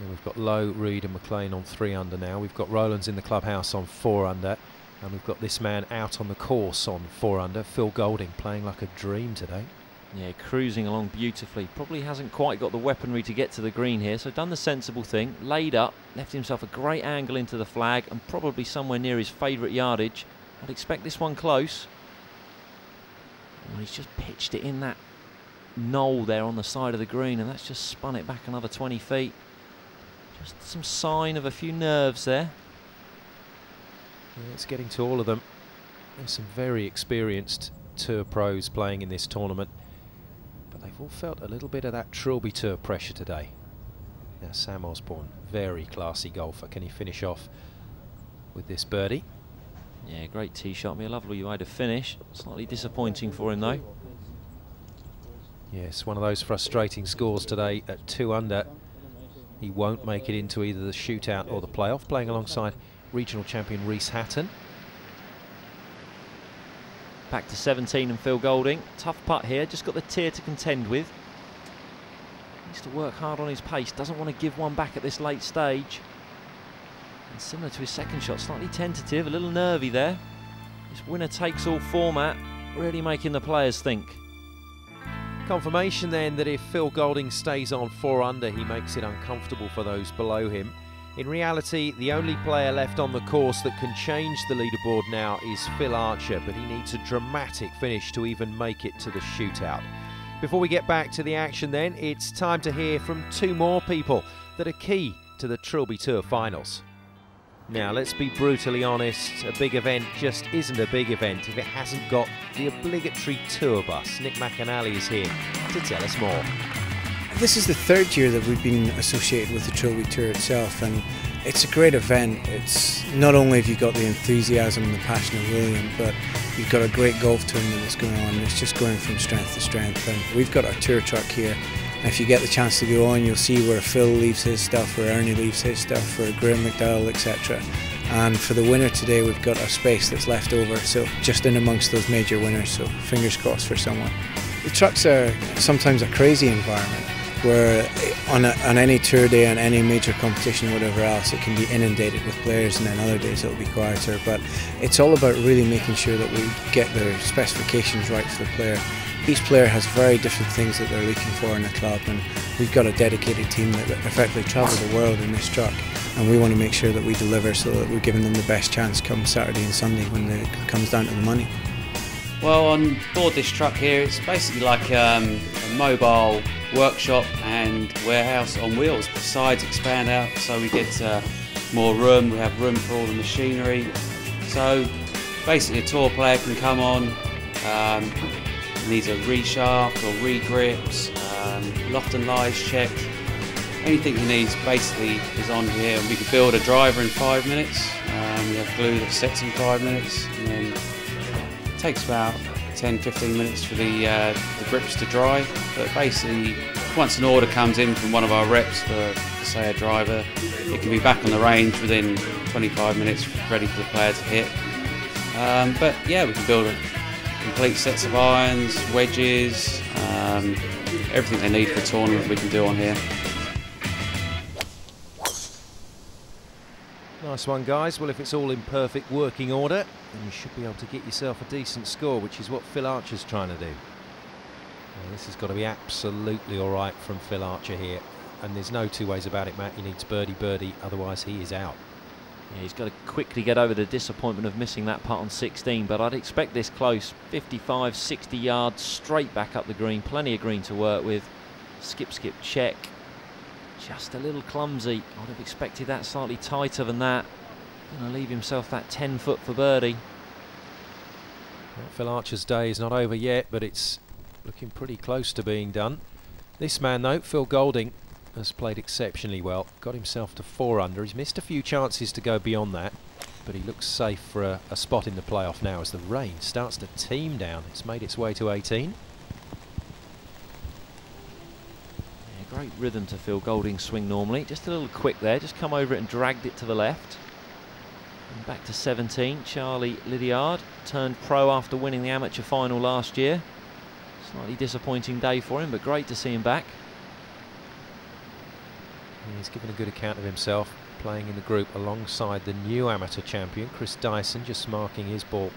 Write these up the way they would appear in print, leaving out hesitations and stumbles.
And we've got Lowe, Reed and McLean on 3 under now. We've got Rowlands in the clubhouse on 4 under. And we've got this man out on the course on 4 under. Phil Golding playing like a dream today. Yeah, cruising along beautifully. Probably hasn't quite got the weaponry to get to the green here, so done the sensible thing. Laid up, left himself a great angle into the flag and probably somewhere near his favourite yardage. I'd expect this one close. Well, he's just pitched it in that knoll there on the side of the green, and that's just spun it back another 20 feet. Just some sign of a few nerves there. Yeah, it's getting to all of them. There's some very experienced Tour pros playing in this tournament, but they've all felt a little bit of that Trilby Tour pressure today. Now Sam Osborne, very classy golfer. Can he finish off with this birdie? Yeah, great tee shot. A lovely way to finish. Slightly disappointing for him though. Yes, one of those frustrating scores today at 2 under. He won't make it into either the shootout or the playoff, playing alongside regional champion Reese Hatton. Back to 17 and Phil Golding. Tough putt here, just got the tier to contend with. Needs to work hard on his pace, doesn't want to give one back at this late stage. And similar to his second shot, slightly tentative, a little nervy there. This winner takes all format, really making the players think. Confirmation then that if Phil Golding stays on 4 under, he makes it uncomfortable for those below him. In reality, the only player left on the course that can change the leaderboard now is Phil Archer, but he needs a dramatic finish to even make it to the shootout. Before we get back to the action then, it's time to hear from 2 more people that are key to the Trilby Tour finals. Now, let's be brutally honest, a big event just isn't a big event if it hasn't got the obligatory tour bus. Nick McAnally is here to tell us more. This is the 3rd year that we've been associated with the Trilby Tour itself, and it's a great event. It's not only have you got the enthusiasm and the passion of William, but you've got a great golf tournament that's going on. It's just going from strength to strength, and we've got our tour truck here. And if you get the chance to go on, you'll see where Phil leaves his stuff, where Ernie leaves his stuff, where Graham McDowell, etc. And for the winner today, we've got a space that's left over, so just in amongst those major winners, so fingers crossed for someone. The trucks are sometimes a crazy environment, where on any tour day and any major competition, whatever else, it can be inundated with players, and then other days it'll be quieter. But it's all about really making sure that we get the specifications right for the player. Each player has very different things that they're looking for in a club, and we've got a dedicated team that effectively travel the world in this truck, and we want to make sure that we deliver so that we're giving them the best chance come Saturday and Sunday when it comes down to the money. Well, on board this truck here, it's basically like a mobile workshop and warehouse on wheels. The sides expand out so we get more room, we have room for all the machinery. So basically a tour player can come on, needs a reshaft or re-grips, loft and lies checked. Anything he needs basically is on here, and we can build a driver in 5 minutes. We have glue that sets in 5 minutes, and then it takes about 10-15 minutes for the grips to dry. But basically, once an order comes in from one of our reps for, say, a driver, it can be back on the range within 25 minutes, ready for the player to hit. But yeah, we can build complete sets of irons, wedges, everything they need for a tournament we can do on here. Nice one, guys. Well, if it's all in perfect working order, then you should be able to get yourself a decent score, which is what Phil Archer's trying to do. Well, this has got to be absolutely all right from Phil Archer here, and there's no 2 ways about it, Matt. He needs birdie, otherwise he is out. Yeah, he's got to quickly get over the disappointment of missing that putt on 16, but I'd expect this close. 55, 60 yards straight back up the green, plenty of green to work with. Skip, check. Just a little clumsy. I'd have expected that slightly tighter than that. Going to leave himself that 10 foot for birdie. Well, Phil Archer's day is not over yet, but it's looking pretty close to being done. This man, though, Phil Golding, has played exceptionally well. Got himself to 4 under. He's missed a few chances to go beyond that, but he looks safe for a spot in the playoff now as the rain starts to team down. It's made its way to 18. Great rhythm to Phil Golding's swing normally. Just a little quick there, just come over it and dragged it to the left. And back to 17, Charlie Lydiard turned pro after winning the amateur final last year. Slightly disappointing day for him, but great to see him back. He's given a good account of himself, playing in the group alongside the new amateur champion, Chris Dyson, just marking his ball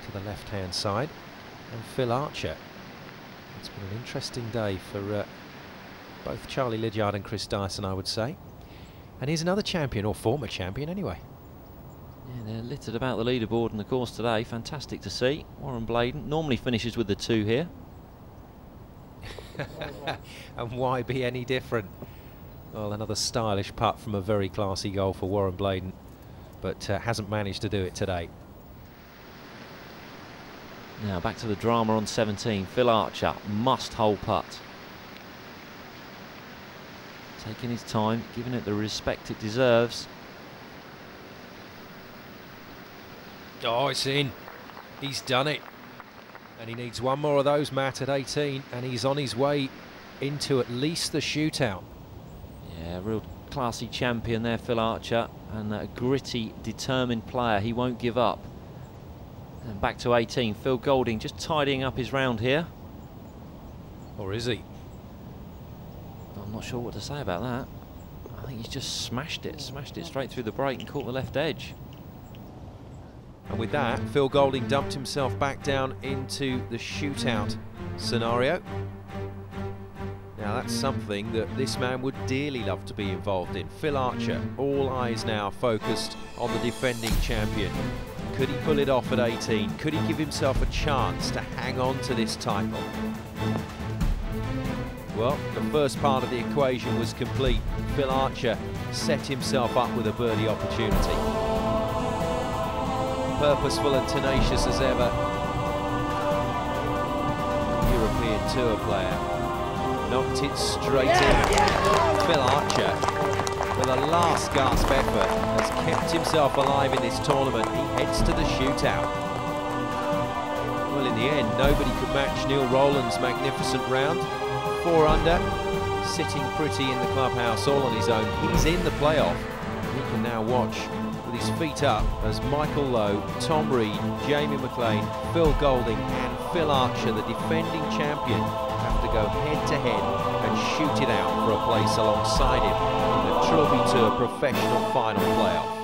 to the left-hand side, and Phil Archer. It's been an interesting day for both Charlie Lydiard and Chris Dyson, I would say. And here's another champion, or former champion anyway. Yeah, they're littered about the leaderboard and the course today. Fantastic to see. Warren Bladen normally finishes with the 2 here. And why be any different? Well, another stylish putt from a very classy golfer, Warren Bladen, but hasn't managed to do it today. Now back to the drama on 17. Phil Archer, must-hole putt. Taking his time, giving it the respect it deserves. Oh, it's in. He's done it. And he needs one more of those, Matt, at 18, and he's on his way into at least the shootout. Yeah, real classy champion there, Phil Archer, and a gritty, determined player. He won't give up. And back to 18, Phil Golding just tidying up his round here. Or is he? I'm not sure what to say about that. I think he's just smashed it straight through the break and caught the left edge. And with that, Phil Golding dumped himself back down into the shootout scenario. Now that's something that this man would dearly love to be involved in. Phil Archer, all eyes now focused on the defending champion. Could he pull it off at 18? Could he give himself a chance to hang on to this title? Well, the first part of the equation was complete. Phil Archer set himself up with a birdie opportunity. Purposeful and tenacious as ever. European Tour player. Knocked it straight in. Phil Archer, with a last gasp effort, has kept himself alive in this tournament. He heads to the shootout. Well, in the end, nobody could match Neil Rowland's magnificent round. 4 under, sitting pretty in the clubhouse all on his own. He's in the playoff. He can now watch with his feet up as Michael Lowe, Tom Reed, Jamie McLean, Phil Golding and Phil Archer, the defending champion, have to go head-to-head and shoot it out for a place alongside him in the Trilby Tour Professional Final Playoff.